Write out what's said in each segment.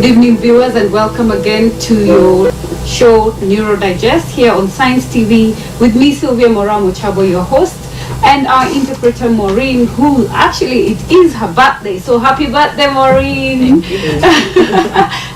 evening, viewers, and welcome again to your show Neurodigest here on Science TV with me, Sylvia Mochabo, your host, and our interpreter Maureen, who actually it is her birthday. So happy birthday, Maureen! Thank you.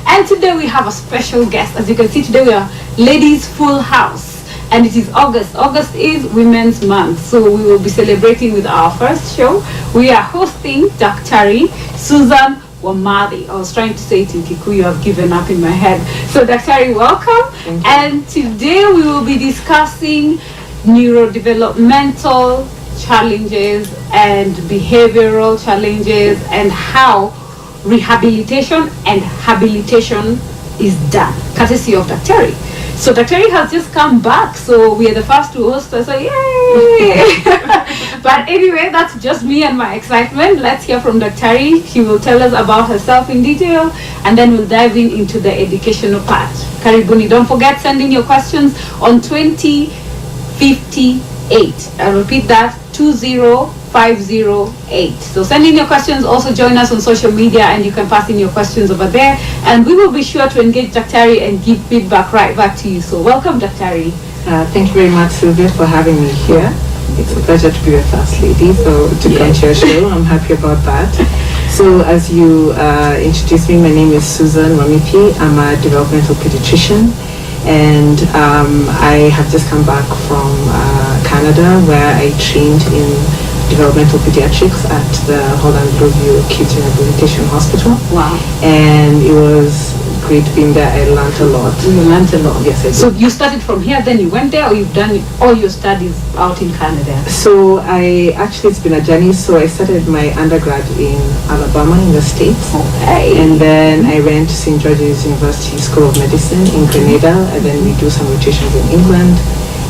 And today we have a special guest. As you can see, today we are ladies full house, and it is August. August is Women's Month, so we will be celebrating with our first show. We are hosting Dr. Susan Wamadi. I was trying to say it in Kikuyu, I've given up in my head. So Dr. welcome. And today we will be discussing neurodevelopmental challenges and behavioral challenges and how rehabilitation and habilitation is done, courtesy of Dr. So Dr. has just come back, so we are the first to host her, so yay! But anyway, that's just me and my excitement. Let's hear from Dr. She will tell us about herself in detail, and then we'll dive into the educational part. Karibuni, don't forget sending your questions on 2058. I'll repeat that, 20508. So send in your questions. Also join us on social media, and you can pass in your questions over there, and we will be sure to engage Dr. and give feedback right back to you. So welcome, Dr. Thank you very much, Sylvia, for having me here. It's a pleasure to be your first lady, so to come to your show. I'm happy about that. So as you introduced me, my name is Susan Wamadi. I'm a developmental pediatrician, and I have just come back from Canada, where I trained in developmental pediatrics at the Holland Bloorview Kids Rehabilitation Hospital. Wow. And it was great being there. I learned a lot. You learned a lot. Yes, I did. So you started from here, then you went there, or you've done all your studies out in Canada? So it's been a journey. So I started my undergrad in Alabama in the States. Okay. And then I went to St. George's University School of Medicine in Grenada, and then we do some rotations in England.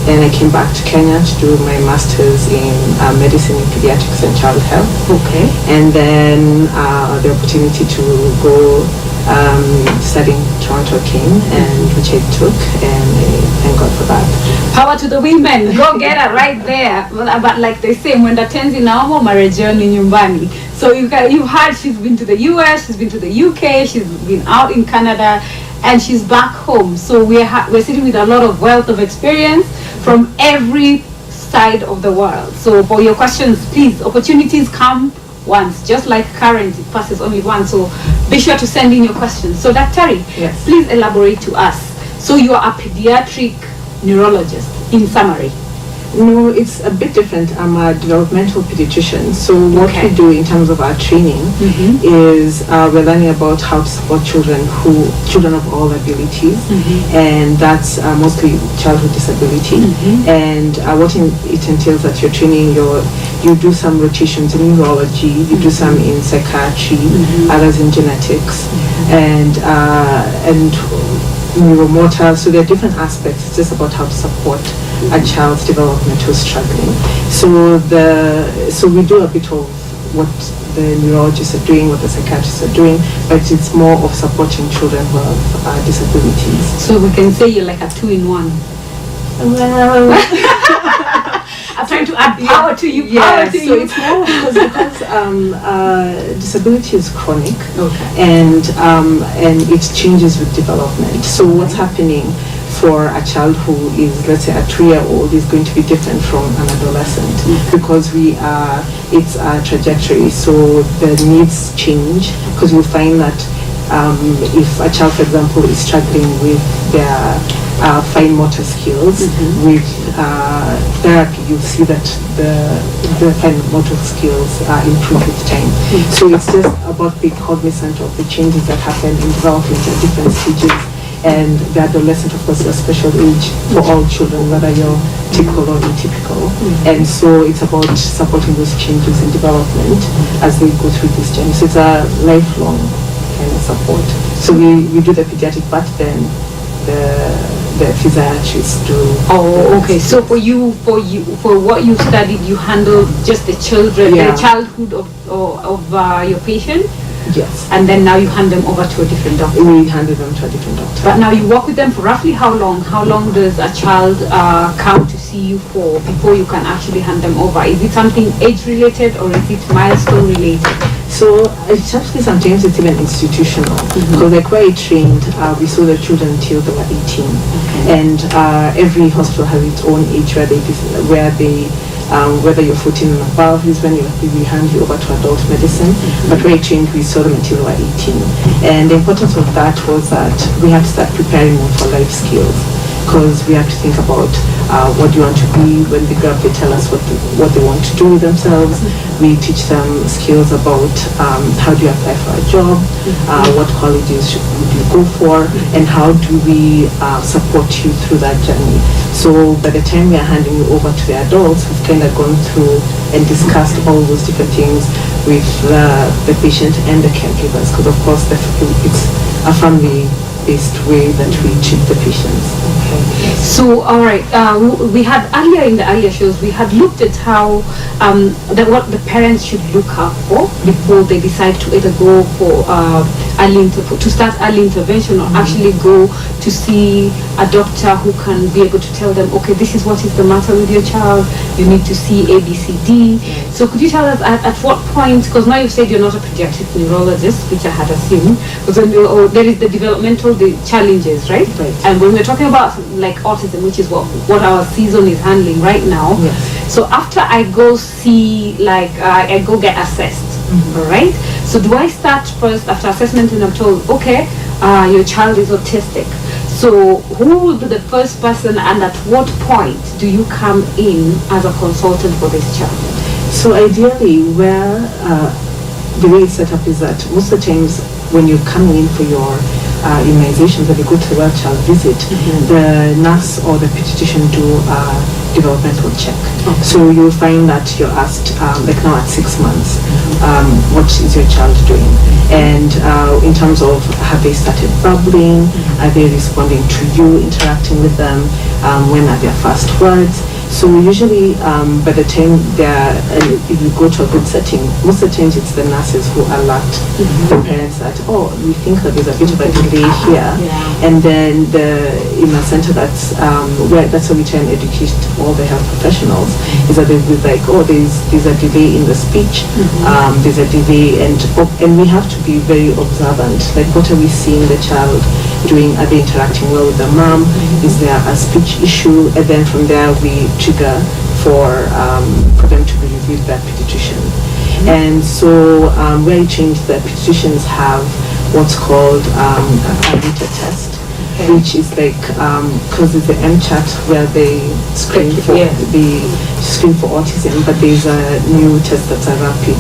Then I came back to Kenya to do my master's in medicine in pediatrics and child health. Okay. And then the opportunity to go studying Toronto came, and which I took, and thank God for that. Power to the women, go get her right there. But like they say, when the tenzi naomo marejoni nyumbani. So you've heard she's been to the US, she's been to the UK, she's been out in Canada, and she's back home. So we're sitting with a lot of wealth of experience from every side of the world. So for your questions, please, opportunities come once, just like current, it passes only once. So be sure to send in your questions. So Dr. Yes. Please elaborate to us. So you are a pediatric neurologist, in summary. No, it's a bit different. I'm a developmental pediatrician. So what Okay. we do in terms of our training is we're learning about how to support children of all abilities, and that's mostly childhood disability. And what it entails that you're training, you do some rotations in neurology, you do some in psychiatry, others in genetics, and neuromotor. So there are different aspects. It's just about how to support a child's development who's struggling. So we do a bit of what the neurologists are doing, what the psychiatrists are doing, but it's more of supporting children who have disabilities. So we can say you're like a two-in-one. Well, I'm trying to add power to you. yeah, Power to so you. it's more because disability is chronic, Okay. and it changes with development. So what's happening for a child who is, let's say, a 3-year-old is going to be different from an adolescent, because it's a trajectory. So the needs change, because you'll find that if a child, for example, is struggling with their fine motor skills, with therapy, you'll see that the fine motor skills improve with time. So it's just about being cognizant of the changes that happen in development at different stages. And the adolescent, of course, is a special age for all children, whether you're typical or atypical. And so it's about supporting those changes in development as they go through this journey. So it's a lifelong kind of support. So we do the pediatric, but then the physiatrists do. Oh, okay. So for what you studied, you handle just the children, Yeah. the childhood of your patient. Yes. And then now you hand them over to a different doctor. We handed them to a different doctor. But now you work with them for roughly how long? How long does a child come to see you for before you can actually hand them over? Is it something age related or is it milestone related? So it's actually sometimes it's even institutional, because like where I trained, we saw the children until they were 18, and every hospital has its own age whether you're 14 and above is when we hand you over to adult medicine, but where I trained we saw them until they were 18, and the importance of that was that we had to start preparing them for life skills, because we have to think about what do you want to be when they grow up. They tell us what they want to do with themselves. We teach them skills about how do you apply for a job, what colleges would you go for, and how do we support you through that journey. So by the time we are handing you over to the adults, we've kind of gone through and discussed all those different things with the patient and the caregivers, because of course it's a family-based way that we treat the patients. So, all right, we had earlier in the earlier shows, we had looked at how what the parents should look out for before they decide to either go for to start early intervention or actually go to see a doctor who can be able to tell them, okay, this is what is the matter with your child, you need to see A, B, C, D. So could you tell us at what point, because now you said you're not a pediatric neurologist, which I had assumed, because there is the developmental challenges, right? And when we're talking about like autism, which is what our season is handling right now, so after I go see, like I go get assessed, all right? So do I start first after assessment and I'm told, okay, your child is autistic. So who will be the first person and at what point do you come in as a consultant for this child? So ideally, where the way it's set up is that most of the times when you're coming in for your immunizations, when you go to the well child visit, the nurse or the pediatrician do a developmental check. So you'll find that you're asked, like now at 6 months, what is your child doing? And in terms of, have they started babbling? Are they responding to you, interacting with them? When are their first words? So usually, by the time if you go to a good setting, most of the times it's the nurses who alert the parents that, oh, we think that there's a bit of a delay here, and then in a center that's where we try and educate all the health professionals, is that they'll be like, oh, there's a delay in the speech, there's a delay, and we have to be very observant. Like, what are we seeing the child doing? Are they interacting well with the mom? Is there a speech issue? And then from there we trigger for them to be reviewed by a pediatrician. And so where I change, the pediatricians have what's called a beta test, which is like, because it's the MCHAT where they screen for autism, but there's a new test that's a rapid.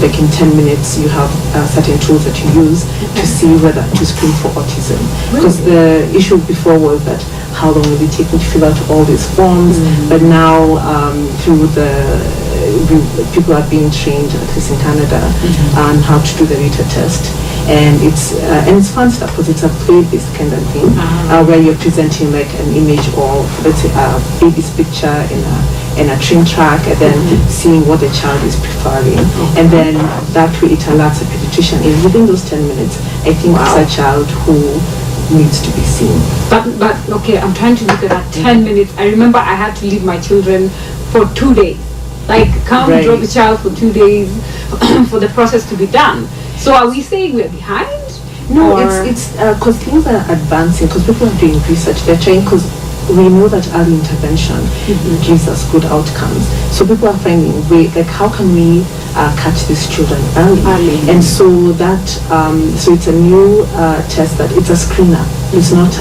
Like in 10 minutes you have certain tools that you use to see whether to screen for autism. Because the issue before was that how long will it take me to fill out all these forms, but now through people are being trained, at least in Canada, on how to do the RETA test. And it's fun stuff because it's a play-based kind of thing, where you're presenting like an image of, let's say, a baby's picture in a train track, and then seeing what the child is preferring, and then that way it alerts a pediatrician. And within those 10 minutes, I think it's a child who needs to be seen. But okay, I'm trying to look at that 10 minutes. I remember I had to leave my children for 2 days. Like, come drop the child for 2 days for the process to be done. So are we saying we're behind? No, it's because things are advancing, because people are doing research. They're trying, because we know that early intervention gives us good outcomes. So people are finding like, how can we catch these children early? And so that, so it's a new test that it's a screener. It's not,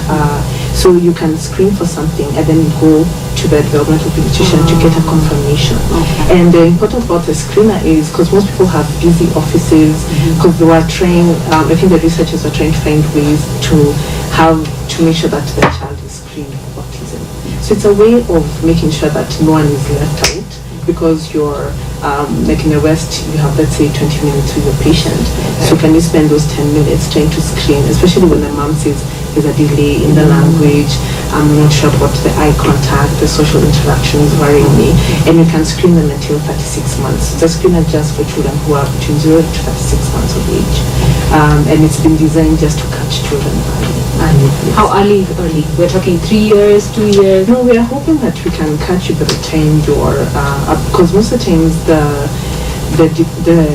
so you can screen for something and then go to the developmental pediatrician to get a confirmation. And the important about the screener is, because most people have busy offices, because they were trying, I think the researchers were trying to find ways to make sure that the child is screened for autism. So it's a way of making sure that no one is left out, because you're like in the West, you have, let's say, 20 minutes with your patient. So can you spend those 10 minutes trying to screen, especially when the mom says there's a delay in the language. I'm not sure about the eye contact, the social interaction is worrying me. And you can screen them until 36 months. The screen is just for children who are between 0 to 36 months of age. And it's been designed just to catch children early. How early? We're talking 3 years, 2 years? No, we are hoping that we can catch you by the time you're, because most of the times the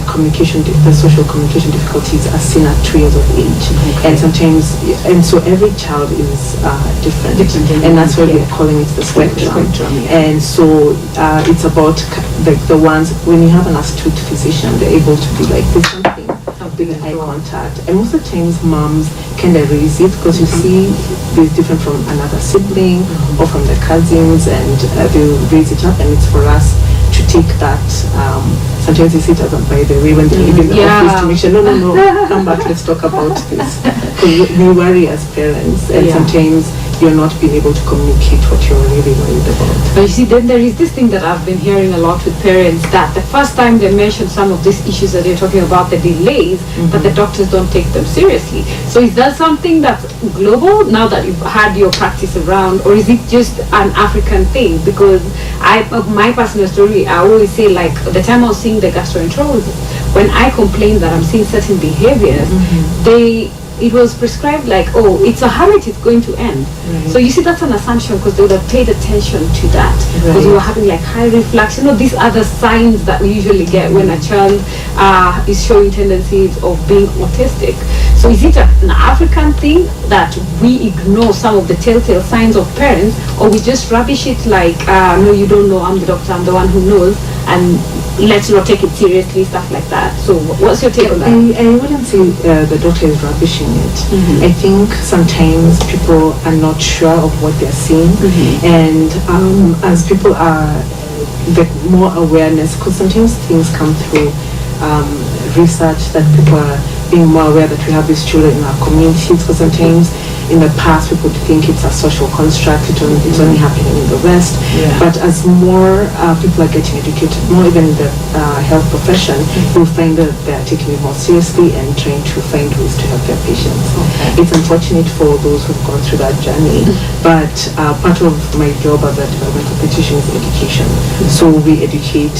communication, the social communication difficulties are seen at 3 years of age, and sometimes, and so every child is different, and that's why we're calling it the spectrum. And so it's about the ones when you have an astute physician, they're able to be like, there's something with eye contact, and most of the times moms kind of raise it because you see it's different from another sibling or from the cousins, and they'll raise it up, and it's for us to take that. Sometimes they see it as a by the way when they leave in the office to make sure, no, come back, let's talk about this. Because we worry as parents, and sometimes you're not being able to communicate what you're really worried about. But you see, then there is this thing that I've been hearing a lot with parents, that the first time they mention some of these issues that you're talking about, the delays, but the doctors don't take them seriously. So is that something that's global now that you've had your practice around, or is it just an African thing? Because my personal story, I always say, like, the time I was seeing the gastroenterologist, when I complained that I'm seeing certain behaviors, it was prescribed like, oh, it's a habit, it's going to end. So you see, that's an assumption, because they would have paid attention to that, because you were having like high reflux, these other signs that we usually get when a child is showing tendencies of being autistic. So is it an African thing that we ignore some of the telltale signs of parents, or we just rubbish it like, no, you don't know, I'm the doctor, I'm the one who knows, and let's not take it seriously, stuff like that. So what's your take on that? I wouldn't say the doctor is rubbishing it. I think sometimes people are not sure of what they're seeing, and as people are get more awareness, because sometimes things come through research that people are being more aware that we have these children in our communities, because sometimes in the past people would think it's a social construct, it's only happening in the West, but as more people are getting educated, more even the health profession, you'll find that they're taking it more seriously and trying to find ways to help their patients. It's unfortunate for those who've gone through that journey, but part of my job as a developmental pediatrician is education. So we educate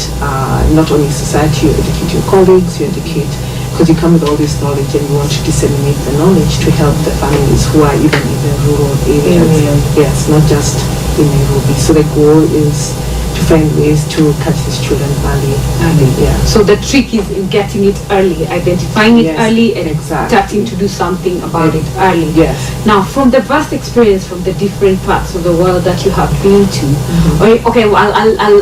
not only society, you educate your colleagues, you educate, because you come with all this knowledge and you want to disseminate the knowledge to help the families who are even in the rural areas. Yes, not just in Nairobi. So the goal is to find ways to catch these children early. So the trick is in getting it early, identifying it early, and starting to do something about it early. Now, from the vast experience from the different parts of the world that you have been to,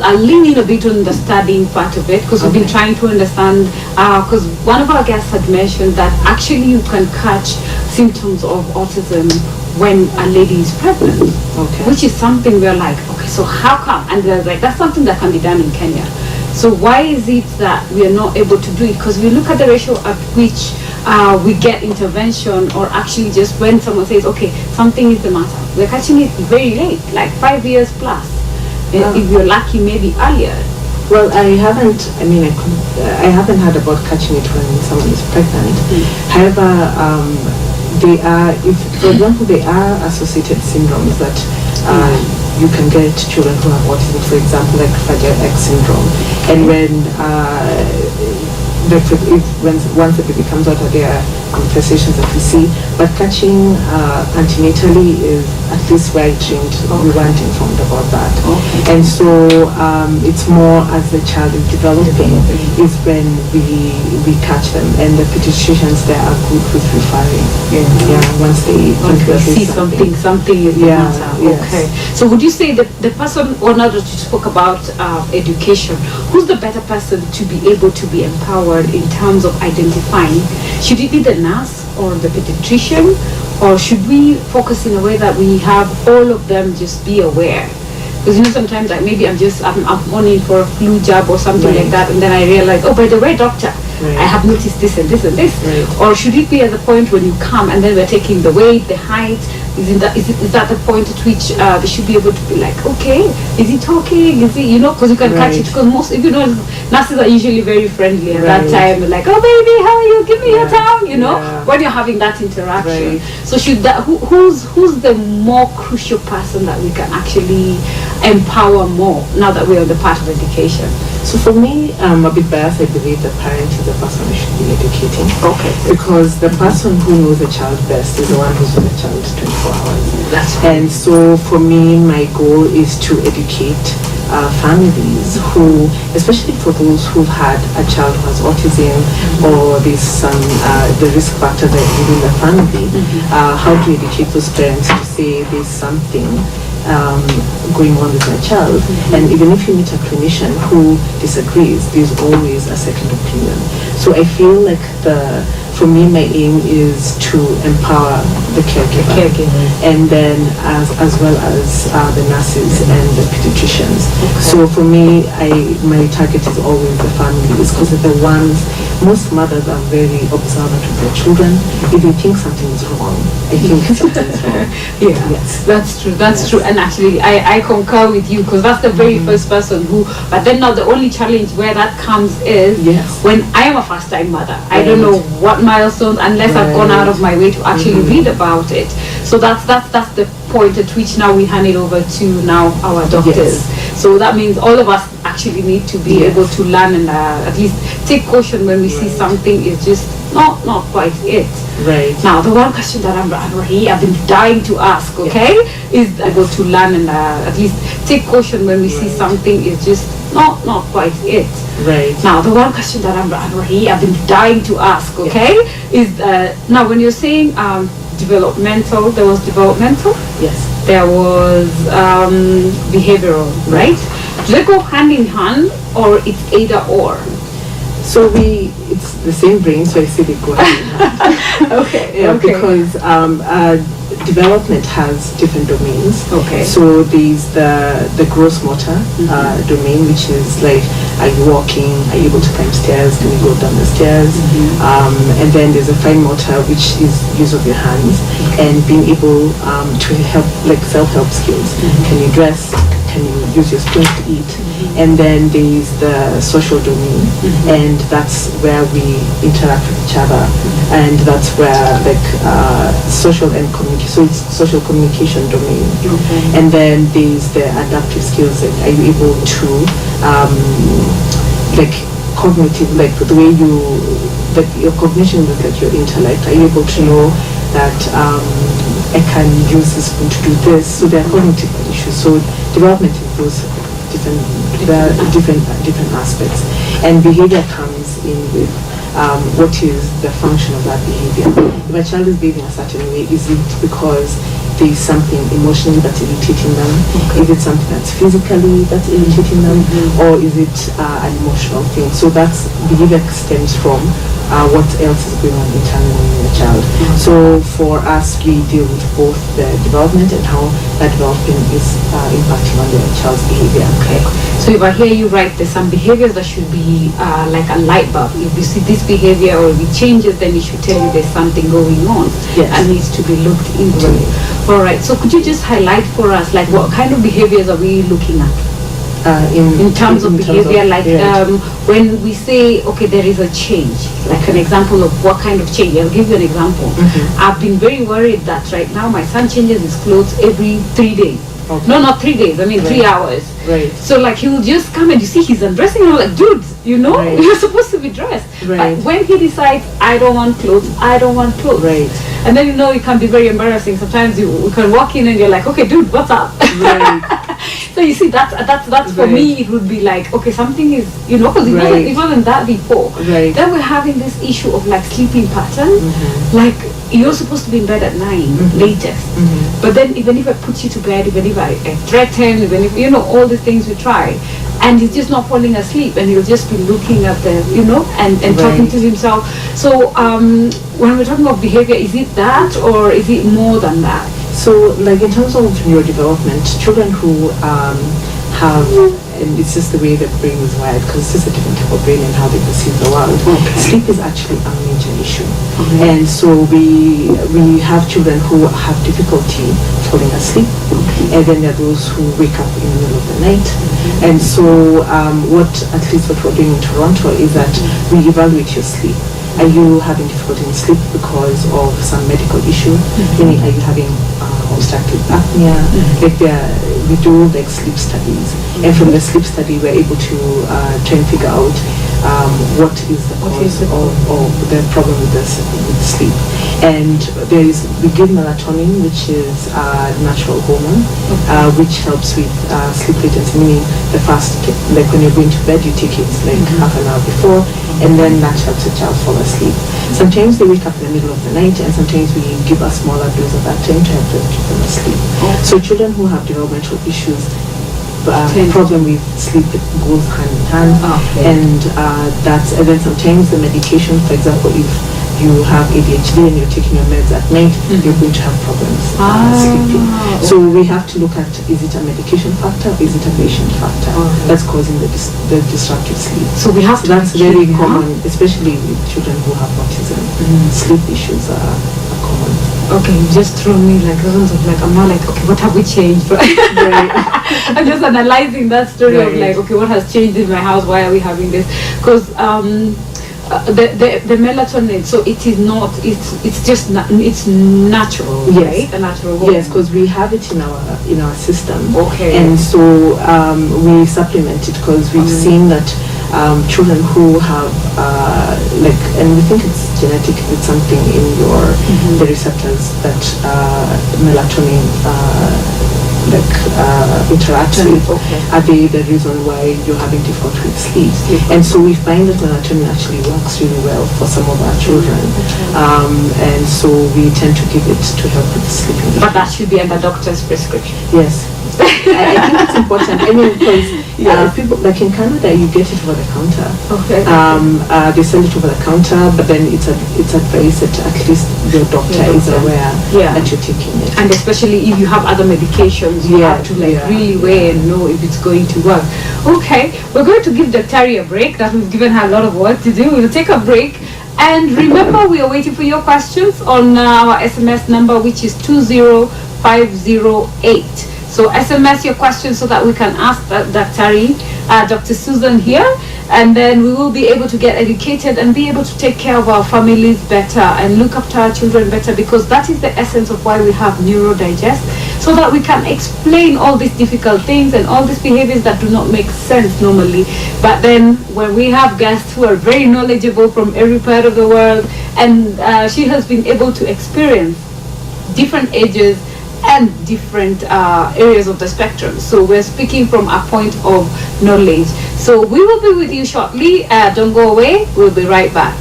I'll lean in a bit on the studying part of it, because we've been trying to understand, because one of our guests had mentioned that actually you can catch symptoms of autism when a lady is pregnant, which is something we're like, okay, so how come? And they're like, that's something that can be done in Kenya. So why is it that we are not able to do it? Because we look at the ratio at which we get intervention, or actually just when someone says, okay, something is the matter, we're catching it very late, like 5 years plus. If you're lucky, maybe earlier. Well, I haven't heard about catching it when someone is pregnant. However, they are, for example, they are associated syndromes that you can get children who have autism, for example, like Fragile X syndrome. And once the baby comes out, there are manifestations that we see. But catching antenatally is at least where I trained. We weren't informed about that. And so it's more as the child is developing is when we catch them, and the pediatricians there are good with referring. Once they see something is the matter. So would you say that the person, or now that you spoke about education, who's the better person to be able to be empowered in terms of identifying? Should it be the nurse or the pediatrician, or should we focus in a way that we have all of them just be aware? Because sometimes like maybe I'm on in for a flu jab or something like that, and then I realize, oh, by the way, doctor, I have noticed this and this and this. Or should it be at the point when you come and then we're taking the weight, the height, Is that the point at which they should be able to be like, okay, is he talking? Is he, because you can catch it. Because most, nurses are usually very friendly at that time. Like, oh baby, how are you? Give me your tongue. When you're having that interaction. So should that who's the more crucial person that we can actually empower more now that we're on the path of education? So for me, I'm a bit biased. I believe the parent is the person who should be educating. Okay. Because the person who knows the child best is the one who's with the child 24 hours. That's right. And so for me, my goal is to educate families who, especially for those who've had a child who has autism or there's some the risk factors within the family, how to educate those parents to say there's something going on with my child. And even if you meet a clinician who disagrees, there's always a second opinion. So I feel like for me, my aim is to empower the caregiver, and then as well as the nurses and the pediatricians. So for me, my target is always the families, because they're the ones. Most mothers are very observant of their children. If they think something is wrong, I think something is wrong. Yes, that's true. That's true. And actually, I concur with you, because that's the very first person who. But then now the only challenge where that comes is when I am a first-time mother. I don't know what milestones unless I've gone out of my way to actually read about it. So that's the point at which now we hand it over to now our doctors. So that means all of us actually need to be able to learn and at least take caution when we see something is just not quite it. Right. Now the one question that I've been dying to ask, is able to learn and at least take caution when we see something is just not quite it. Right. Now the one question that I've been dying to ask, is now when you're saying developmental, there was developmental. Yes. There was behavioral, right? Do they go hand in hand, or it's either or? So it's the same brain, so I say they go hand in hand. Okay. Because development has different domains. Okay. So there's the gross motor domain, which is like, are you walking? Are you able to climb stairs? Can you go down the stairs? And then there's a fine motor, which is use of your hands and being able to help, like self-help skills. Can you dress? Can you use your spoon to eat? And then there's the social domain, and that's where we interact with each other, and that's where like social and communication. So it's social communication domain. And then there's the adaptive skills. Like, are you able to like cognitive, like the way like your cognition with like your intellect? Are you able to know that I can use this spoon to do this? So there are cognitive issues. So development includes different aspects, and behavior comes in with what is the function of that behavior. If a child is behaving a certain way, is it because there is something emotionally that's irritating them? Is it something that's physically that's irritating them, or is it an emotional thing? So that's behavior stems from what else is going on internally in the child. So for us, we deal with both the development and how that development is impacting on the child's behavior. Okay. So if I hear you right, there's some behaviors that should be like a light bulb. If you see this behavior or if it changes, then it should tell you there's something going on and needs to be looked into. All right. So could you just highlight for us, like what kind of behaviors are we looking at? In terms of behavior, when we say, okay, there is a change, like an example of what kind of change. I'll give you an example. I've been very worried that right now my son changes his clothes every 3 days. No, not 3 days, I mean 3 hours. So like he will just come and you see he's undressing and I'm like, dude, you're supposed to be dressed. But when he decides, I don't want clothes, I don't want clothes. And then it can be very embarrassing. Sometimes you can walk in and you're like, okay, dude, what's up? So you see, that's for me, it would be like, okay, something is, because it wasn't that before. Then we're having this issue of like sleeping pattern. Like you're supposed to be in bed at 9 latest. But then even if I put you to bed, even if I threaten, even if, all the things we try, and he's just not falling asleep, and he'll just be looking at the, and talking to himself. So when we're talking about behavior, is it that, or is it more than that? So like in terms of neurodevelopment, children who have and it's just the way the brain is wired, because it's just a different type of brain and how they perceive the world. Sleep is actually a major issue. And so we have children who have difficulty falling asleep, and then there are those who wake up in the middle of the night. And so at least what we're doing in Toronto is that we evaluate your sleep. Are you having difficulty in sleep because of some medical issue? Meaning, are you having obstructive apnea? Like we do like sleep studies, and from the sleep study we're able to try and figure out what is the cause of the problem with sleep. And we give melatonin, which is a natural hormone, which helps with sleep latency, meaning the fast, like when you're going to bed, you take it like half an hour before, and then that helps the child fall asleep. Sometimes they wake up in the middle of the night, and sometimes we give a smaller dose of that time to help them keep them asleep. So children who have developmental issues, problem with sleep goes hand in hand, and then sometimes the medication, for example, if you have ADHD and you're taking your meds at night, you're going to have problems sleeping. So we have to look at, is it a medication factor or is it a patient factor that's causing the disruptive sleep? So we have to that's very common, especially with children who have autism. Sleep issues are common. Okay, you just throw me like thousands of like, I'm not like, okay, what have we changed? Right. I'm just analyzing that story of like, okay, what has changed in my house? Why are we having this? Because the melatonin, so it is not, it's just it's natural, right? A natural hormone. Yes, because we have it in our system. Okay. And so we supplement it, because we've seen that children who have and we think it's genetic, it's something in the receptors that melatonin interacts with, are they the reason why you're having difficulty with sleep? And so we find that melatonin actually works really well for some of our children, and so we tend to give it to help with sleeping. But that should be under doctor's prescription. Yes. I think it's important. I mean, because people, like in Canada, you get it over the counter. Okay. They sell it over the counter, but then it's advised that at least your doctor is aware that you're taking it. And especially if you have other medications, you have to really weigh and know if it's going to work. Okay, we're going to give Dr. Tari a break. That we've given her a lot of work to do. We'll take a break. And remember, we are waiting for your questions on our SMS number, which is 20508. So SMS your questions so that we can ask Dr. Susan here, and then we will be able to get educated and be able to take care of our families better and look after our children better, because that is the essence of why we have Neurodigest, so that we can explain all these difficult things and all these behaviors that do not make sense normally. But then when we have guests who are very knowledgeable from every part of the world, and she has been able to experience different ages and different areas of the spectrum. So we're speaking from a point of knowledge. So we will be with you shortly. Don't go away. We'll be right back.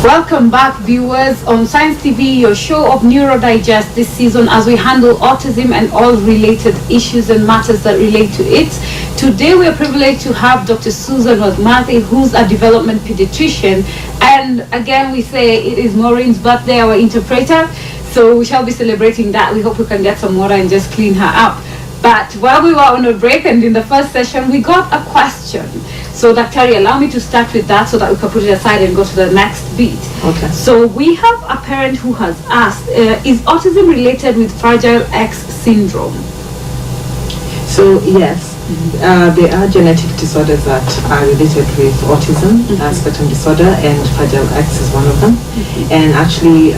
Welcome back, viewers, on Science TV, your show of Neurodigest this season, as we handle autism and all related issues and matters that relate to it. Today we are privileged to have Dr. Susan Wadmati, who's a development pediatrician. And again, we say it is Maureen's birthday, our interpreter. So we shall be celebrating that. We hope we can get some water and just clean her up. But while we were on a break and in the first session, we got a question. So Dr. Tari, allow me to start with that so that we can put it aside and go to the next beat. Okay. So we have a parent who has asked, is autism related with Fragile X syndrome? So yes, there are genetic disorders that are related with autism, spectrum disorder, and Fragile X is one of them. And actually,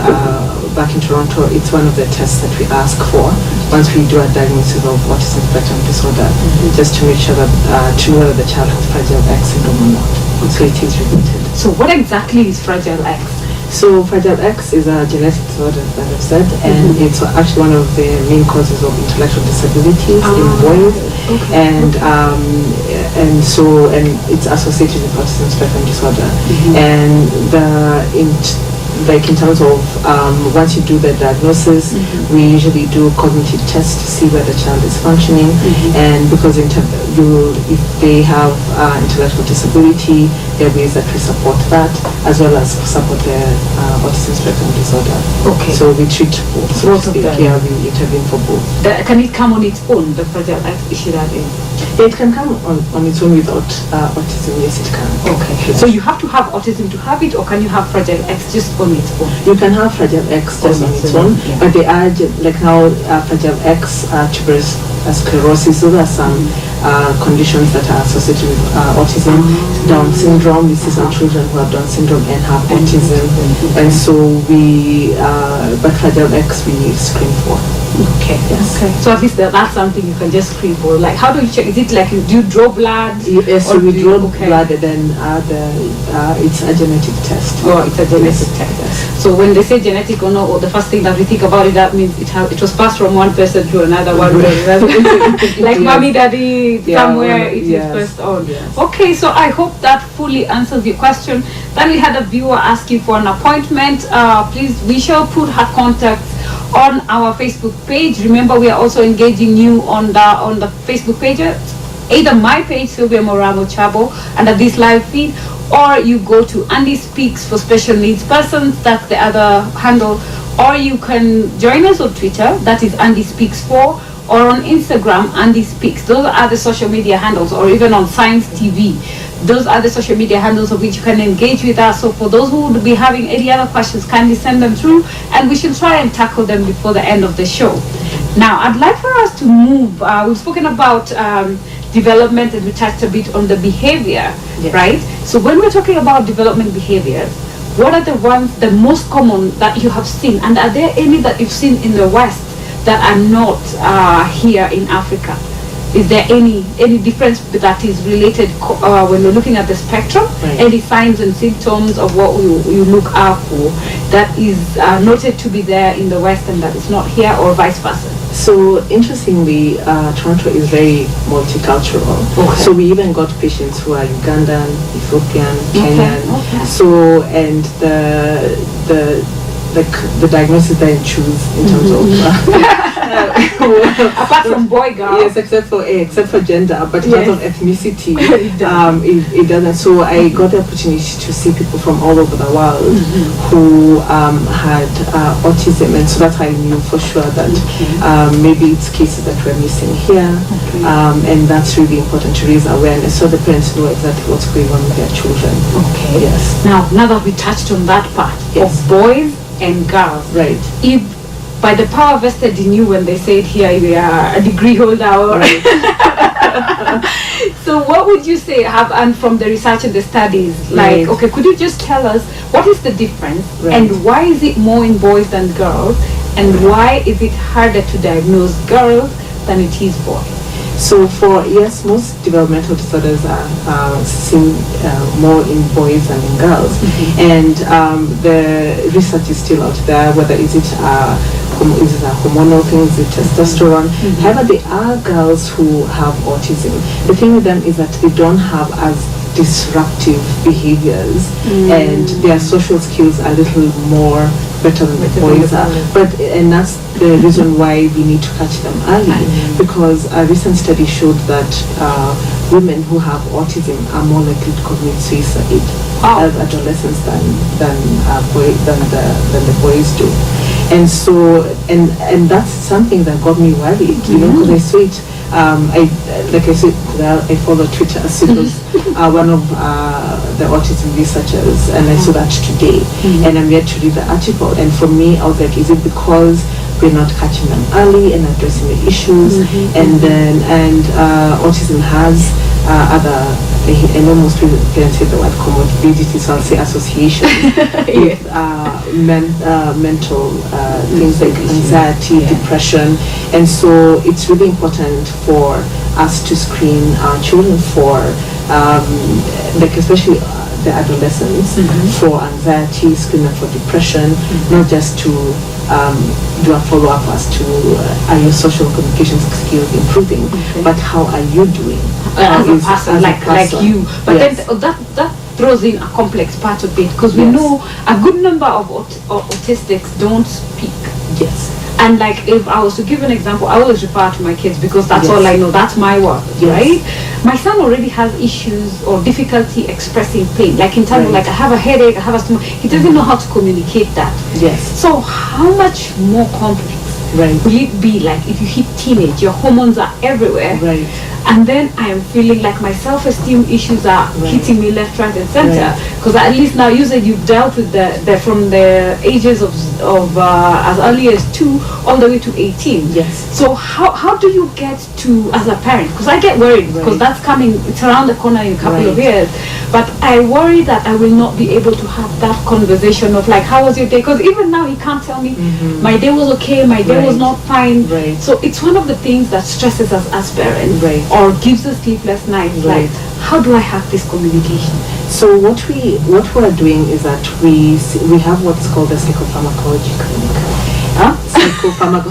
back in Toronto, it's one of the tests that we ask for once we do a diagnosis of autism spectrum disorder, just to make sure that to know whether the child has Fragile X syndrome or not. So it is related. So what exactly is Fragile X? So Fragile X is a genetic disorder, that I've said, and it's actually one of the main causes of intellectual disabilities in boys, and it's associated with autism spectrum disorder, and like in terms of once you do the diagnosis, we usually do cognitive tests to see where the child is functioning, and because if they have intellectual disability, there are ways that we support that, as well as support their autism spectrum disorder. Okay. So we treat both. Both of them. Yeah, we intervene for both. Can it come on its own, the Fragile X issue that is? It can come on its own without autism. Yes, it can. Okay. Yes. So you have to have autism to have it, or can you have Fragile X just on its own? You can have Fragile X just on its own, but they are like now Fragile X, tuberous sclerosis. Those are some conditions that are associated with autism. Down syndrome. We see some children who have Down syndrome and have autism, and so but Fragile X we screen for. Okay. Yes. Okay. So at least that's something you can just screen for. Like, how do you check? Is it like do you draw blood? Yes, so we draw blood, and then it's a genetic test. Oh, it's a genetic test. Yes. So when they say genetic or no, or the first thing that we think about it, that means it was passed from one person to another one. Like mommy, daddy, somewhere it is passed on. Yes. Okay, so I hope that fully answers your question. Then we had a viewer asking for an appointment. Please, we shall put her contacts on our Facebook page. Remember, we are also engaging you on the Facebook page, either my page, Sylvia Mochabo, under this live feed, or you go to Andy Speaks for Special Needs Persons, that's the other handle, or you can join us on Twitter, that is Andy Speaks 4, or on Instagram, Andy Speaks. Those are the social media handles, or even on Science TV. Those are the social media handles of which you can engage with us. So for those who would be having any other questions, kindly send them through, and we shall try and tackle them before the end of the show. Now, I'd like for us to move. We've spoken about development, and we touched a bit on the behavior, right? So when we're talking about development behaviors, what are the most common that you have seen, and are there any that you've seen in the West that are not here in Africa? Is there any difference that is related when we're looking at the spectrum? Right. Any signs and symptoms of what you look out for that is noted to be there in the West and that is not here, or vice versa? So interestingly, Toronto is very multicultural. Okay. So we even got patients who are Ugandan, Ethiopian, Kenyan. Okay. So and the diagnosis that you choose in terms of apart from boy girl. Yes, except for gender, but in terms of ethnicity, It doesn't. it doesn't. So I got the opportunity to see people from all over the world who had autism, and so that's how I knew for sure that maybe it's cases that we're missing here, and that's really important to raise awareness so the parents know exactly what's going on with their children. Okay. Yes. Now that we touched on that part Yes. of boys and girls, Right. if by the power vested in you when they said here we are a degree holder, or so what would you say and from the research and the studies, like, okay, could you just tell us what is the difference and why is it more in boys than girls, and why is it harder to diagnose girls than it is boys? So most developmental disorders are seen more in boys than in girls, and the research is still out there. Whether is it a hormonal thing, is it testosterone? However, there are girls who have autism. The thing with them is that they don't have as disruptive behaviors, and their social skills are a little more better than the boys are. And that's the reason why we need to catch them early, because a recent study showed that women who have autism are more likely to commit suicide as adolescents than the boys do. And so and that's something that got me worried, because I saw it. I follow Twitter as one of the autism researchers, and I saw that today, and I'm yet to read the article. And for me, I was like, is it because we're not catching them early and addressing the issues? And autism has other, I know most parents say the word comorbidity, so I'll say association with mental things like anxiety, depression, and so it's really important for us to screen our children for, especially the adolescents, for anxiety, screen them for depression, not just to do a follow-up as to are your social communication skills improving, but how are you doing as a person, like you. But then throws in a complex part of it, because we Yes. know a good number of autistics don't speak. Yes. And like, if I was to give an example, I always refer to my kids because that's Yes. all I know, that's my work, Yes. right? My son already has issues or difficulty expressing pain, like in terms of Right. like, I have a headache, I have a stomach, he doesn't know how to communicate that. Yes. So how much more complex Right. will it be like if you hit teenage, your hormones are everywhere, Right. and then I am feeling like my self-esteem issues are Right. hitting me left, right, and center. Right. Because at least now you said you've dealt with the from the ages of as early as 2 all the way to 18. Yes. So how do you get to, as a parent? Because I get worried because Right. that's coming. It's around the corner in a couple of Right. years. But I worry that I will not be able to have that conversation of like, how was your day? Because even now he can't tell me my day was okay, my day was Right. not fine. Right. So it's one of the things that stresses us as parents, Right. or gives us sleepless nights. Right. Like, how do I have this communication? So what we are doing is that we have what's called a psychopharmacology clinic. Huh?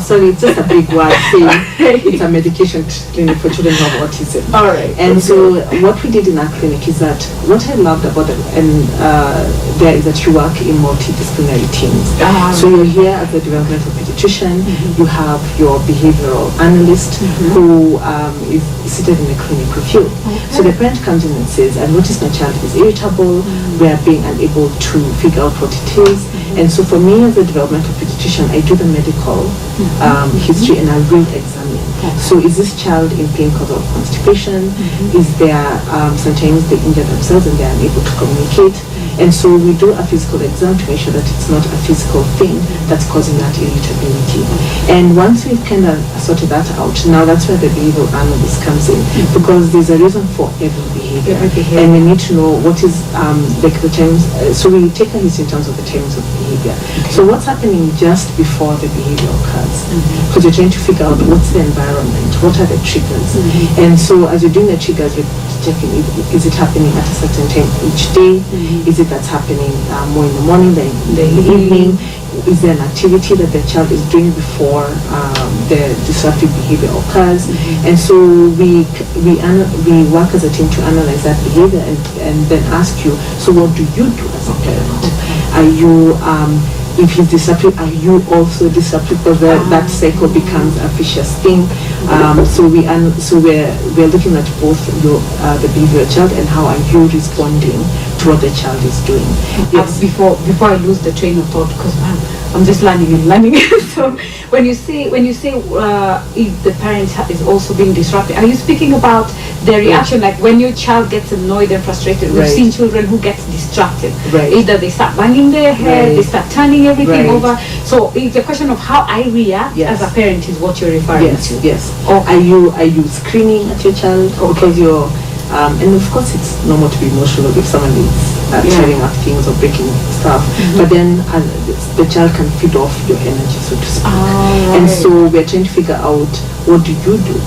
Sorry, it's just a big word saying it's a medication clinic for children who have autism. All right. And so what we did in our clinic is that what I loved about it, and there is that you work in multidisciplinary teams. So you're here as a developmental pediatrician, you have your behavioral analyst who is seated in the clinic with you. So the parent comes in and says, I noticed my child is irritable, we are being unable to figure out what it is. And so for me as a developmental pediatrician, I do the medical history and I will examine. So is this child in pain because of constipation? Is there sometimes they injure themselves and they are unable to communicate? And so we do a physical exam to make sure that it's not a physical thing that's causing that irritability. And once we've kind of sorted that out, now that's where the behavioral analyst comes in, because there's a reason for every behavior. And we need to know what is like the terms. So we take a history in terms of the terms of behavior. So what's happening just before the behavior occurs? Because you're trying to figure out what's the environment, what are the triggers. And so as you're doing the triggers, you're checking, is it happening at a certain time each day? Is it that's happening more in the morning than in the evening? Is there an activity that the child is doing before the disruptive behavior occurs? And so we work as a team to analyze that behavior and then ask you, so what do you do as a parent? Are you if he's disruptive, are you also disruptive? Because that cycle becomes a vicious thing. So we're looking at both the behavior of the child and how are you responding to what the child is doing. Yes. Before I lose the train of thought, because I'm just learning and learning. So when you say if the parent is also being disrupted, are you speaking about the reaction, like when your child gets annoyed and frustrated? We've seen children who get distracted. Either they start banging their head, they start turning everything over. So it's a question of how I react as a parent is what you're referring to. Yes. Or are you screaming at your child because you're and of course it's normal to be emotional if someone is tearing up things or breaking stuff, but then the child can feed off your energy, so to speak. And so we're trying to figure out, what do you do?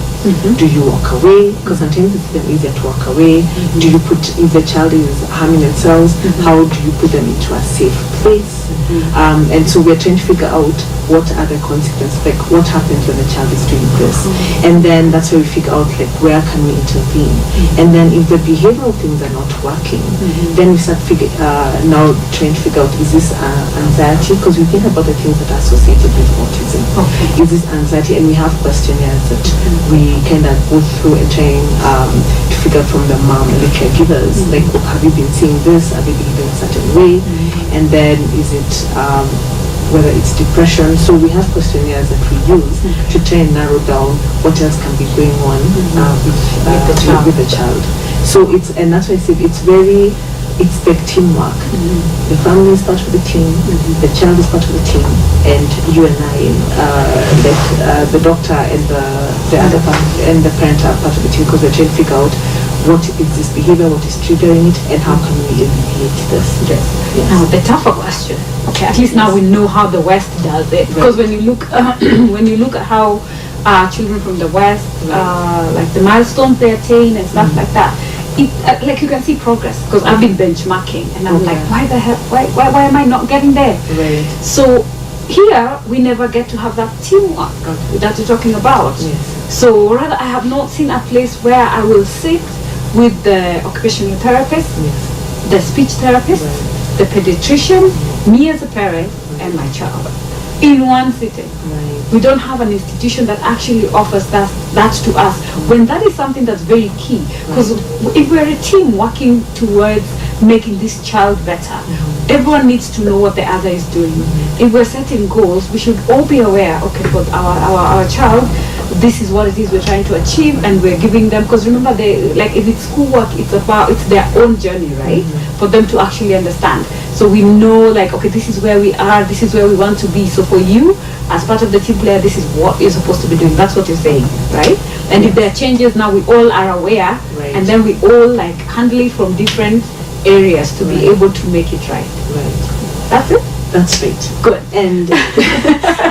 Do you walk away? Because sometimes it's even easier to walk away. Do you put, if the child is harming themselves, how do you put them into a safe place? And so we're trying to figure out what are the consequences, like what happens when the child is doing this. And then that's where we figure out, like, where can we intervene? And then if the behavioral things are not working, then we start now trying to figure out, is this anxiety? Because we think about the things that are associated with autism. Is this anxiety? And we have questionnaires that we kind of go through and trying to figure out from the mom and the caregivers, like, have you been seeing this? Are they behaving a certain way? And then is it whether it's depression? So we have questionnaires that we use to try and narrow down what else can be going on with the child. So and that's why I said it's like teamwork. The family is part of the team, the child is part of the team, and you and I, the doctor and the other part and the parent are part of the team, because we're trying to figure out what is this behavior, what is triggering it, and how can we alleviate this. Now the tougher question. Okay, at least now we know how the West does it. Because when you look at how children from the West, like the milestones they attain and stuff like that, like you can see progress. Because I've been benchmarking, and I'm like, why the hell? Why am I not getting there? So here we never get to have that teamwork that you're talking about. So rather, I have not seen a place where I will sit with the occupational therapist the speech therapist, the pediatrician, me as a parent, and my child in one sitting. We don't have an institution that actually offers that to us. When that is something that's very key, because if we're a team working towards making this child better, everyone needs to know what the other is doing. If we're setting goals, we should all be aware, okay, for our child, this is what it is we're trying to achieve, and we're giving them, because remember, like if it's schoolwork, it's their own journey, right? For them to actually understand. So we know, like, okay, this is where we are, this is where we want to be. So for you, as part of the team player, this is what you're supposed to be doing. That's what you're saying, right? And if there are changes, now we all are aware, and then we all like handle it from different areas to be able to make it right. That's it. That's right. Good. And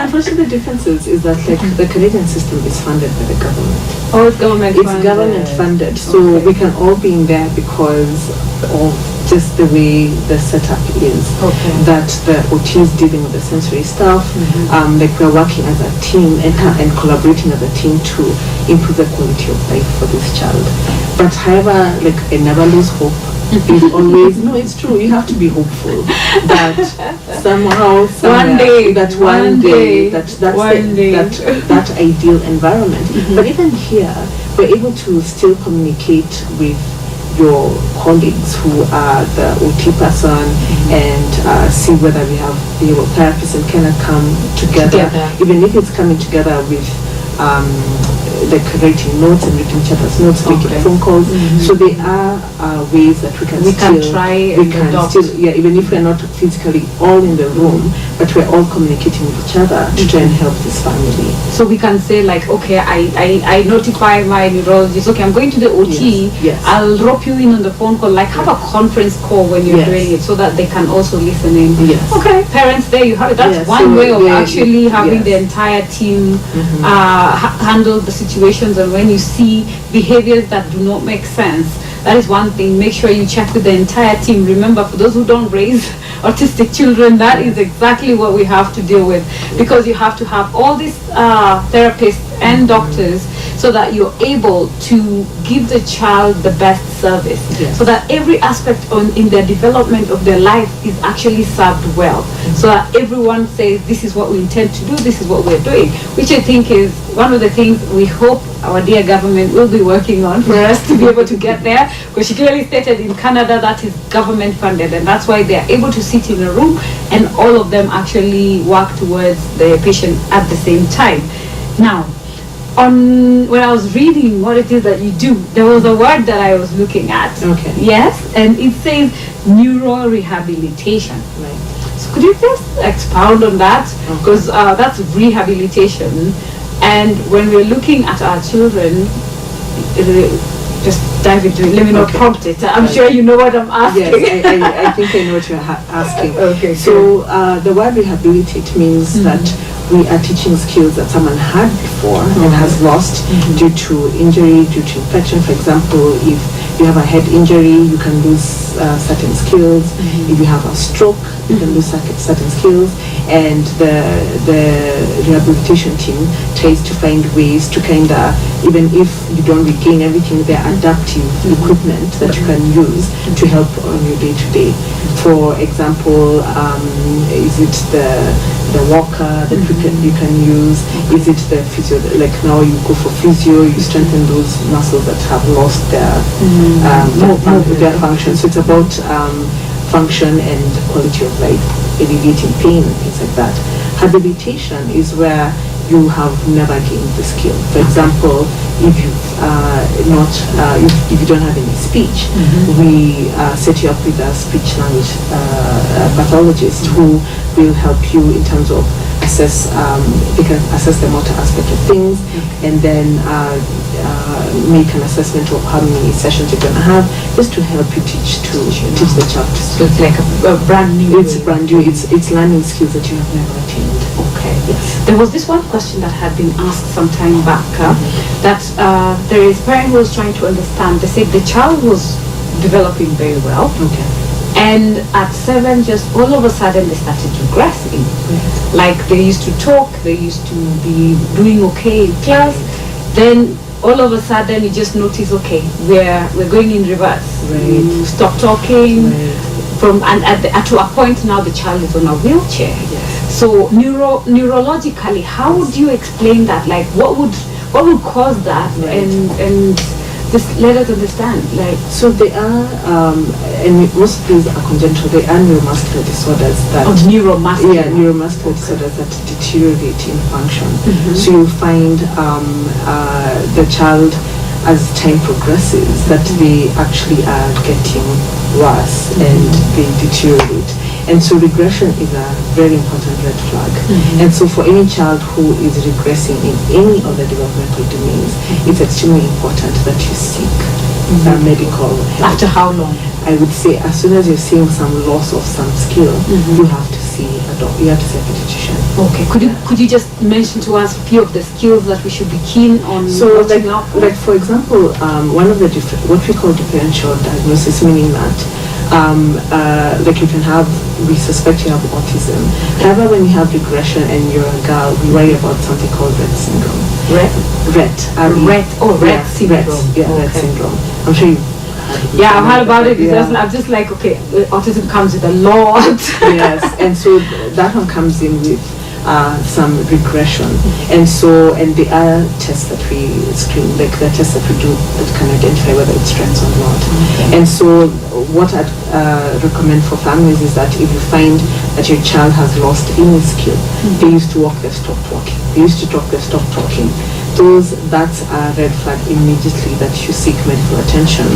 unfortunately, the difference is that like the Canadian system is funded by the government. Oh, it's government funded. It's government funded. So we can all be in there because of just the way the setup is. That the OT is dealing with the sensory stuff. Like we're working as a team and collaborating as a team to improve the quality of life for this child. But however, like I never lose hope. It's always, no, it's true, you have to be hopeful that somehow, one day, that ideal environment. But even here, we're able to still communicate with your colleagues who are the OT person and see whether we have the therapists and kind of come together, even if it's coming together with like writing notes and reading each other's notes, making phone calls. So there are ways that we can still, even if we're not physically all in the room, but we're all communicating with each other to try and help this family. So we can say like, okay, I notify my neurologist, okay, I'm going to the OT, I'll drop you in on the phone call, like have a conference call when you're doing it so that they can also listen in. Okay, parents, there you have it. That's one way of actually having the entire team handle the situations. And when you see behaviors that do not make sense, that is one thing. Make sure you check with the entire team. Remember, for those who don't raise autistic children, that is exactly what we have to deal with, because you have to have all these therapists and doctors so that you're able to give the child the best service, so that every aspect in their development of their life is actually served well, so that everyone says this is what we intend to do, this is what we're doing, which I think is one of the things we hope our dear government will be working on for us to be able to get there, because she clearly stated in Canada that is government funded, and that's why they're able to sit in a room and all of them actually work towards the patient at the same time. Now, when I was reading what it is that you do, there was a word that I was looking at. Yes, and it says neurorehabilitation. So could you just expound on that? Because that's rehabilitation, and when we're looking at our children, just dive into it. Let me not prompt it. I'm sure you know what I'm asking. Yes, I think I know what you're asking. So the word rehabilitate means that we are teaching skills that someone had before and has lost due to injury, due to infection. For example, if you have a head injury, you can lose certain skills. If you have a stroke, you can lose certain skills. And the rehabilitation team tries to find ways to kind of, even if you don't regain everything, there are adaptive equipment that you can use to help on your day-to-day. For example, is it the walker that you can use? Is it the physio? Like now you go for physio, you strengthen those muscles that have lost their function. So it's about function and quality of life, alleviating pain and things like that. Rehabilitation is where you have never gained the skill. For example, if if you don't have any speech, we set you up with a speech language pathologist who will help you in terms of they can assess the motor aspect of things, and then make an assessment of how many sessions you're going to have, just to help you teach the child to speak. So it's like a brand new. It's brand new. It's learning skills that you have never attained. Yes. There was this one question that had been asked some time back, that there is a parent who was trying to understand. They said the child was developing very well. And at 7, just all of a sudden they started regressing. Like they used to talk, they used to be doing okay in class. Then all of a sudden you just notice, okay, we're going in reverse. Right. Stop talking. Right. To a point now the child is on a wheelchair. Yes. So neurologically, how would you explain that? Like what would cause that? Right. And just let us understand. Like, so they are, and most of these are congenital. They are neuromuscular disorders that neuromuscular. Yeah, neuromuscular disorders that deteriorate in function. So you find the child, as time progresses, that they actually are getting worse and they deteriorate. And so regression is a very important red flag. And so for any child who is regressing in any of the developmental domains, it's extremely important that you seek medical help. After how long? I would say as soon as you're seeing some loss of some skill, you have to see a doctor, you have to see a pediatrician. Okay, could you just mention to us a few of the skills that we should be keen on watching out for? Like for example, one of the what we call differential diagnosis, meaning that like you can have, we suspect you have autism. However, when you have regression and you're a girl, we worry about something called Rett syndrome. Rett syndrome. Rett syndrome. I'm sure you. Yeah, I've heard about it. I'm just like, okay, autism comes with a lot. Yes, and so that one comes in with some regression, and there are tests that we screen, like the tests that we do that can identify whether it's strengths or not. And so what I'd recommend for families is that if you find that your child has lost any skill, they used to walk, they've stopped walking, they used to talk, they've stopped talking, that's a red flag immediately that you seek medical attention,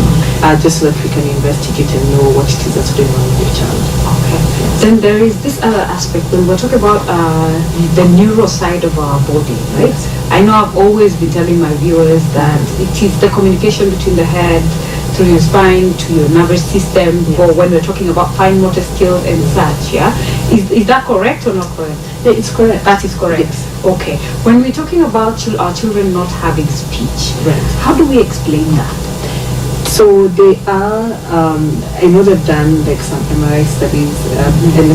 just so that we can investigate and know what it is that's going on with your child. Okay. Then there is this other aspect when we're talking about the neuro side of our body, right? Yes. I know I've always been telling my viewers that it is the communication between the head through your spine to your nervous system, or when we're talking about fine motor skills and such, yeah? Is that correct or not correct? Yeah, it's correct. That is correct. Yes. Okay. When we're talking about our children not having speech, Right. how do we explain that? So they are, I know they've done like some MRI studies and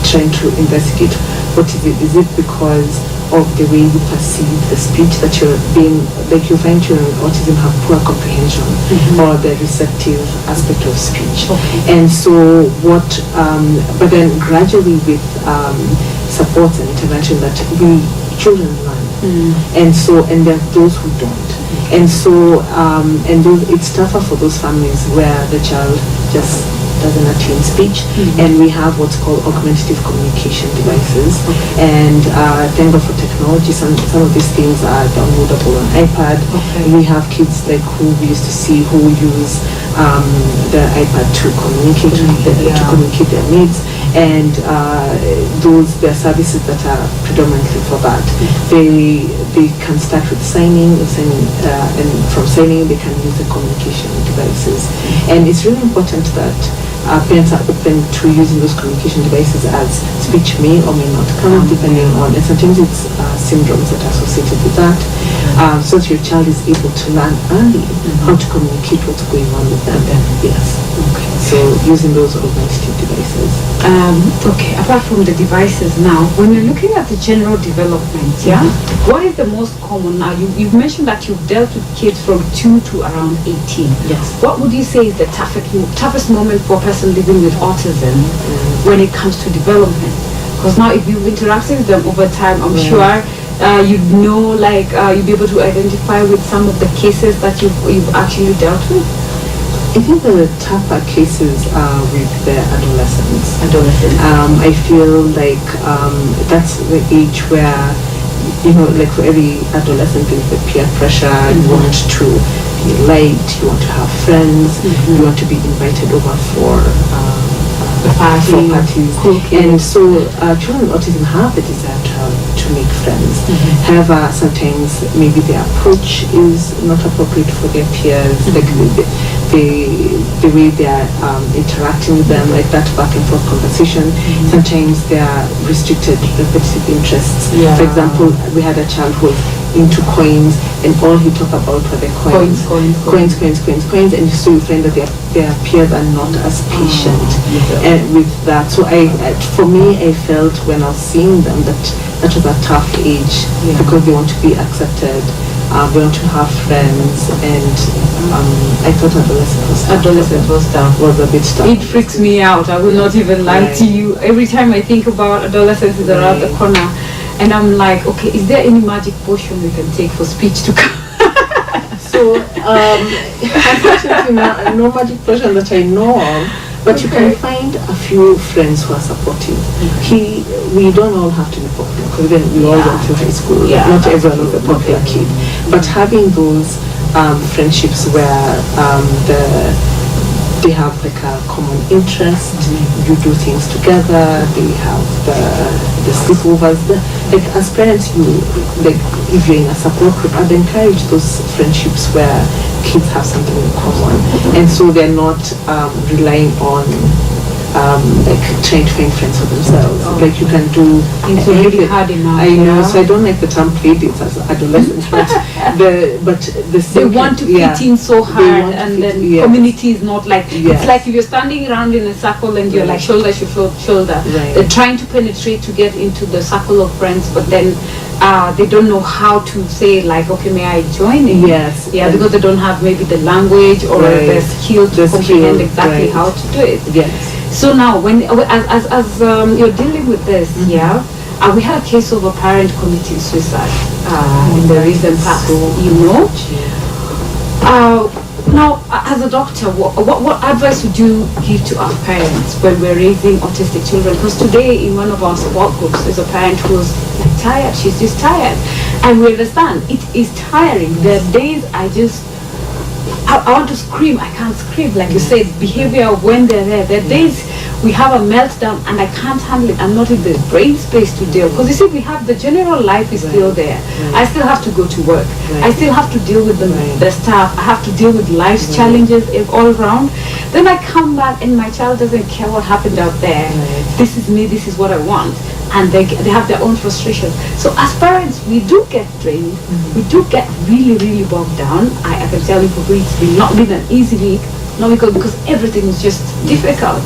trying to investigate what is it. Is it because of the way you perceive the speech that you're being, like you find children with autism have poor comprehension or the receptive aspect of speech. And so but then gradually with support and intervention that children learn. And there are those who don't. And so, it's tougher for those families where the child just doesn't attain speech, and we have what's called augmentative communication devices. And thank God for technology. Some of these things are downloadable on iPad. We have kids like who we used to see who use the iPad to communicate their needs. And there are services that are predominantly for that. They can start with signing, and from signing they can use the communication devices. And it's really important that parents are open to using those communication devices, as speech may or may not come depending on, and sometimes it's syndromes that are associated with that, so that your child is able to learn early how to communicate what's going on with them. Yes. Okay. So using those augmentative devices. Okay, apart from the devices now, when you're looking at the general development, what is the most common now? You've mentioned that you've dealt with kids from 2 to around 18. Yes. What would you say is the toughest moment for a person living with autism when it comes to development? Because now if you've interacted with them over time, I'm sure you'd know, you'd be able to identify with some of the cases that you've actually dealt with. I think the tougher cases are with the adolescents. I feel like that's the age where, like for every adolescent there's the peer pressure. You want to be liked, you want to have friends, you want to be invited over for parties. And so children with autism have the desire to make friends. However, sometimes maybe their approach is not appropriate for their peers, like the way they are interacting with them, like that back and forth conversation. Sometimes they are restricted repetitive interests. For example, we had a child who was into coins, and all he talked about were the coins, and so you find that their peers are not as patient and with that. So for me, I felt when I was seeing them that was a tough age, because they want to be accepted we want to have friends, and I thought Adolescent was tough. Was a bit tough. It freaks me out. I will not even lie to you. Every time I think about adolescence is around the corner, and I'm like, okay, is there any magic potion we can take for speech to come? So, unfortunately, no magic potion that I know of, but you can find a few friends who are supportive. We don't all have to be popular, because then we all went to high school. Not everyone is a popular kid, but having those friendships where they have like a common interest, you do things together, they have the sleepovers. Like as parents, like if you're in a support group, I'd encourage those friendships where kids have something in common, and so they're not relying on like trying to find friends for themselves. Like you can do. It's really hard enough. I know. So I don't like the term play dates as adolescents, but they want to fit in so hard, and then community is not like it's like if you're standing around in a circle and you're like shoulder to shoulder, they're trying to penetrate to get into the circle of friends, but then they don't know how to say like, okay, may I join in? Yes. Yeah, because they don't have maybe the language or the skill to comprehend exactly how to do it. Yes. So now, when as you're dealing with this, we had a case of a parent committing suicide in the recent past. Now, as a doctor, what advice would you give to our parents when we're raising autistic children? Because today, in one of our support groups, there's a parent who's like tired. She's just tired, and we understand it is tiring. There are days I want to scream, I can't scream. Like you said, behavior when they're there. There are days we have a meltdown and I can't handle it. I'm not in the brain space to deal. Because you see, we have the general life is still there. I still have to go to work. I still have to deal with the staff. I have to deal with life's challenges all around. Then I come back and my child doesn't care what happened out there. This is me, this is what I want. And they have their own frustration. So as parents, we do get drained. We do get really, really bogged down. I can tell you for me, it's not been an easy week. Not because everything is just difficult.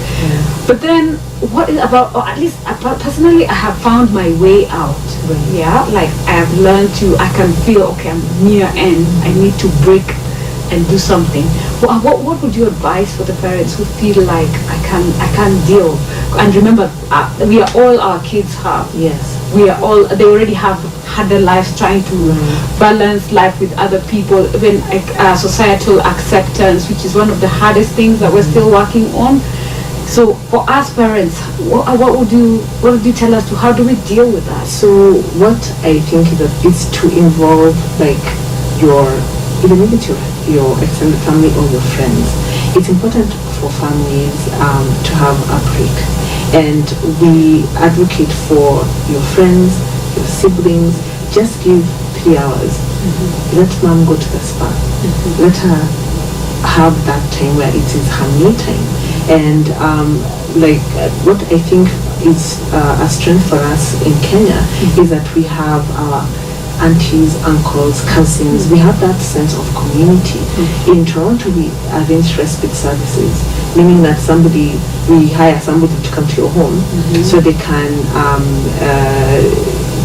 But then, what is about, or at least personally, I have found my way out. Like I have learned I can feel, okay, I'm near end. I need to break and do something. What would you advise for the parents who feel like I can't deal? And remember, we are all our kids have. Yes. We are all. They already have had their lives trying to balance life with other people. Even societal acceptance, which is one of the hardest things that we're still working on. So for us parents, what would you tell us to? How do we deal with that? So what I think is to involve like even if it's your extended family or your friends. It's important for families to have a break, and we advocate for your friends, your siblings. Just give 3 hours. Let mom go to the spa. Let her have that time where it is her me time. And what I think is a strength for us in Kenya is that we have our aunties, uncles, cousins. We have that sense of community. In Toronto, we arrange respite services, meaning that we hire somebody to come to your home so they can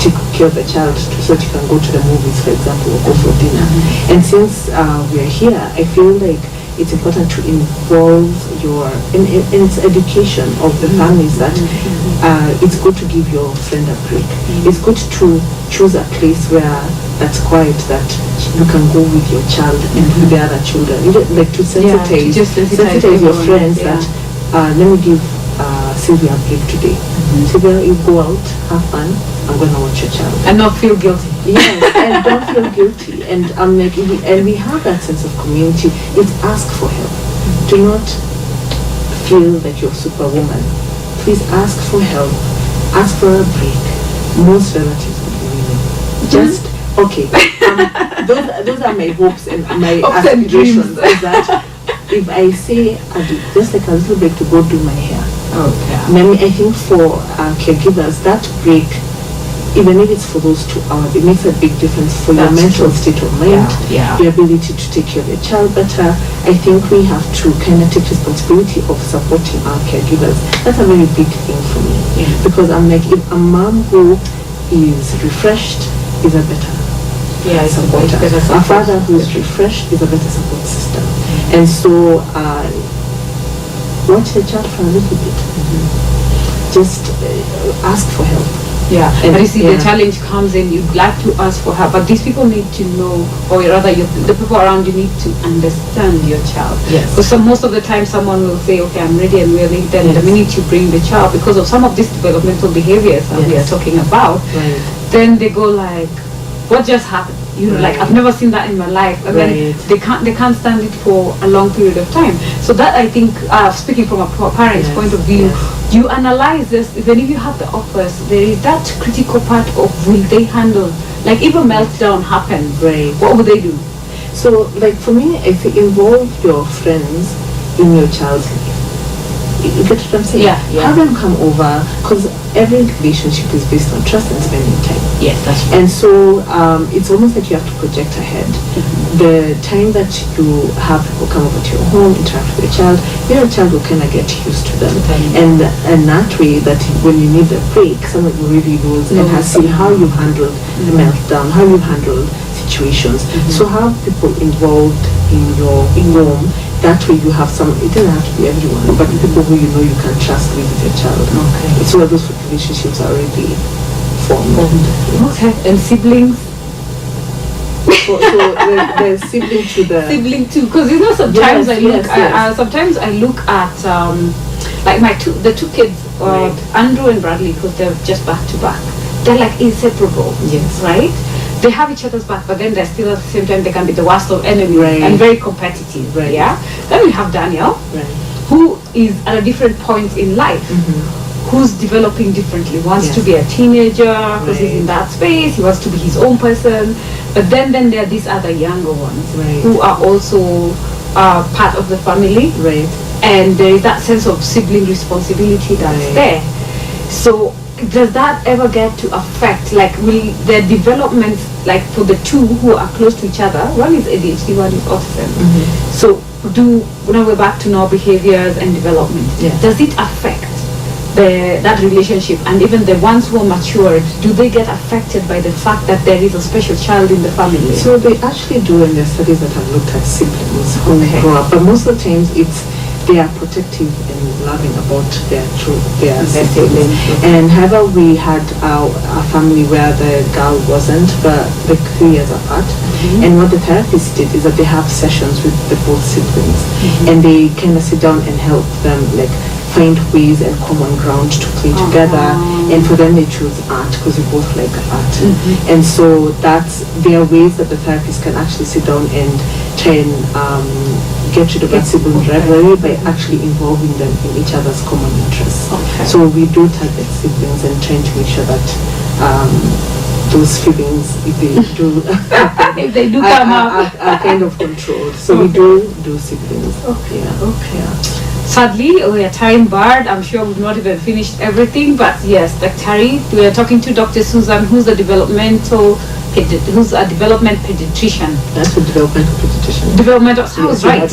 take care of the child so that you can go to the movies, for example, or go for dinner. And since we are here, I feel like it's important to involve in its education of the families that it's good to give your friend a break. It's good to choose a place where that's quiet, that you can go with your child and with the other children. Like to sensitize your friends that let me give Sylvia a break today. Sylvia, you go out, have fun, I'm going to watch your child. And not feel guilty. Yes, and don't feel guilty. And we have that sense of community. It's ask for help. Do not feel that you're superwoman. Please ask for help. Ask for a break. Most relatives will be willing. Just okay. Those are my hopes and my aspirations. Is that if I say I do just like a little break to go do my hair. I think for caregivers, that break, even if it's for those 2 hours, it makes a big difference for your mental state of mind, your ability to take care of your child better. I think we have to kind of take responsibility of supporting our caregivers. That's a very big thing for me. Because I'm like, if a mom who is refreshed is a better high supporter. A father who is refreshed is a better support system. And so watch the child for a little bit. Just ask for help. Yeah, but you see, the challenge comes in, you'd like to ask for help, but these people need to know, or rather the people around you need to understand your child. Yes. Because most of the time someone will say, okay, I'm ready and willing, then the minute you bring the child, because of some of these developmental behaviors that we are talking about, then they go like, what just happened? You know, like, I've never seen that in my life. And then they can't stand it for a long period of time. So that, I think, speaking from a parent's point of view, you analyze this, even if you have the offers, there is that critical part of, will they handle, like if a meltdown happens, what would they do? So, like, for me, if you involve your friends in your child's life, you get what I'm saying? Have them come over, because every relationship is based on trust and spending time. Yes, that's right. And so it's almost like you have to project ahead. The time that you have people come over to your home, interact with your child will kind of get used to them. And that way, that when you need a break, someone who really knows and has seen how you've handled the meltdown, how you've handled situations. So have people involved in your home. That way you have some, it doesn't have to be everyone, but people who you know you can trust with your child. It's where those relationships are already formed. Okay, and siblings? So the sibling to the... Sibling too, because you know sometimes sometimes I look at, like the two kids, Andrew and Bradley, because they're just back to back. They're like inseparable, right? They have each other's back, but then they're still at the same time, they can be the worst of enemies and very competitive. Yeah. Then we have Daniel, who is at a different point in life, who's developing differently. Wants to be a teenager because he's in that space. He wants to be his own person. But then there are these other younger ones who are also part of the family, and there is that sense of sibling responsibility that's there. So does that ever get to affect, like, will their development, like for the two who are close to each other, one is ADHD, one is autism, so now we're back to now behaviors and development, does it affect that relationship? And even the ones who are matured, do they get affected by the fact that there is a special child in the family? So they actually do, in the studies that have looked at siblings who grow up, but most of the times they are protective and loving about their siblings. And however, we had a family where the girl wasn't, but like 3 years apart. And what the therapist did is that they have sessions with the both siblings, and they kind of sit down and help them, like, find ways and common ground to play together. And for them, they choose art because we both like art. And so there are ways that the therapist can actually sit down and try and get rid of that sibling rivalry by actually involving them in each other's common interests. So we do target siblings and trying to make sure that those feelings, if they do come up, are kind of controlled. So we do siblings. Sadly, we are time barred. I'm sure we've not even finished everything, but yes, Dr. We are talking to Dr. Susan, who's a development pediatrician. That's a developmental pediatrician. Developmental, sounds right.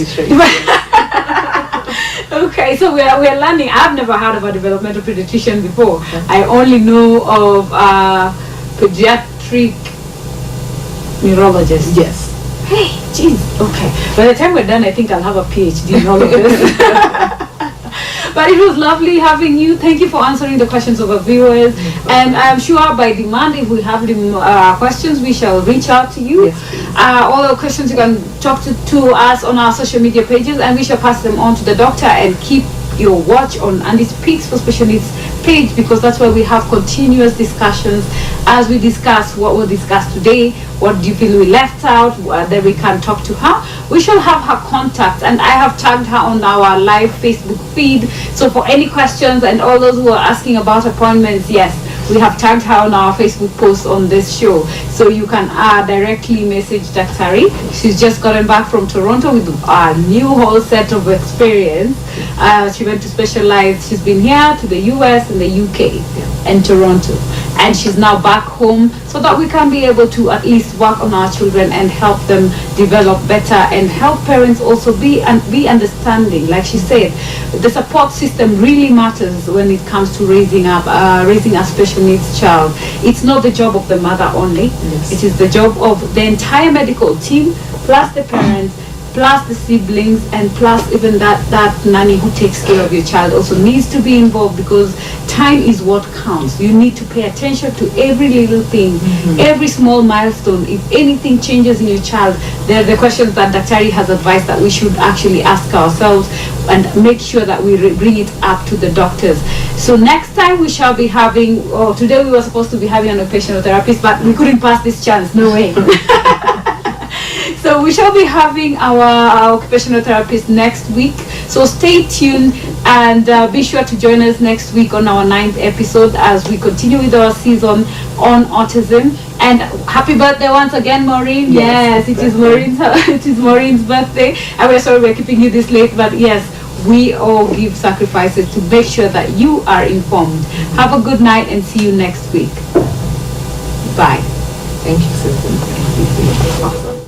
Okay, so we are learning. I've never heard of a developmental pediatrician before. I only know of a pediatric neurologist. Yes. Hey, geez. Okay. By the time we're done, I think I'll have a PhD in all of this. But it was lovely having you. Thank you for answering the questions of our viewers. And I'm sure by demand, if we have questions, we shall reach out to you. All the questions you can talk to us on our social media pages, and we shall pass them on to the doctor. And keep your watch on Andy Speaks for Special Needs page, because that's where we have continuous discussions as we discuss what we'll discuss today. What do you feel we left out? Then we can talk to her. We shall have her contact, and I have tagged her on our live Facebook feed. So for any questions and all those who are asking about appointments, yes, we have tagged her on our Facebook post on this show. So you can directly message Dr. She's just gotten back from Toronto with a new whole set of experience. She went to specialize. She's been here to the US and the UK and Toronto. And she's now back home so that we can be able to at least work on our children and help them develop better, and help parents also be understanding. Like she said, the support system really matters when it comes to raising a special special needs child, it's not the job of the mother only. Yes. It is the job of the entire medical team, plus the parents, plus the siblings, and plus even that nanny who takes care of your child also needs to be involved, because time is what counts. You need to pay attention to every little thing, every small milestone. If anything changes in your child, there are the questions that Dr. has advised that we should actually ask ourselves and make sure that we bring it up to the doctors. So next time we shall be having, today we were supposed to be having an occupational therapist, but we couldn't pass this chance, no way. So we shall be having our occupational therapist next week. So stay tuned and be sure to join us next week on our 9th episode as we continue with our season on autism. And happy birthday once again, Maureen. Yes, it is Maureen's birthday. And we're sorry we're keeping you this late, but yes, we all give sacrifices to make sure that you are informed. Have a good night and see you next week. Bye. Thank you, Sylvia. Awesome.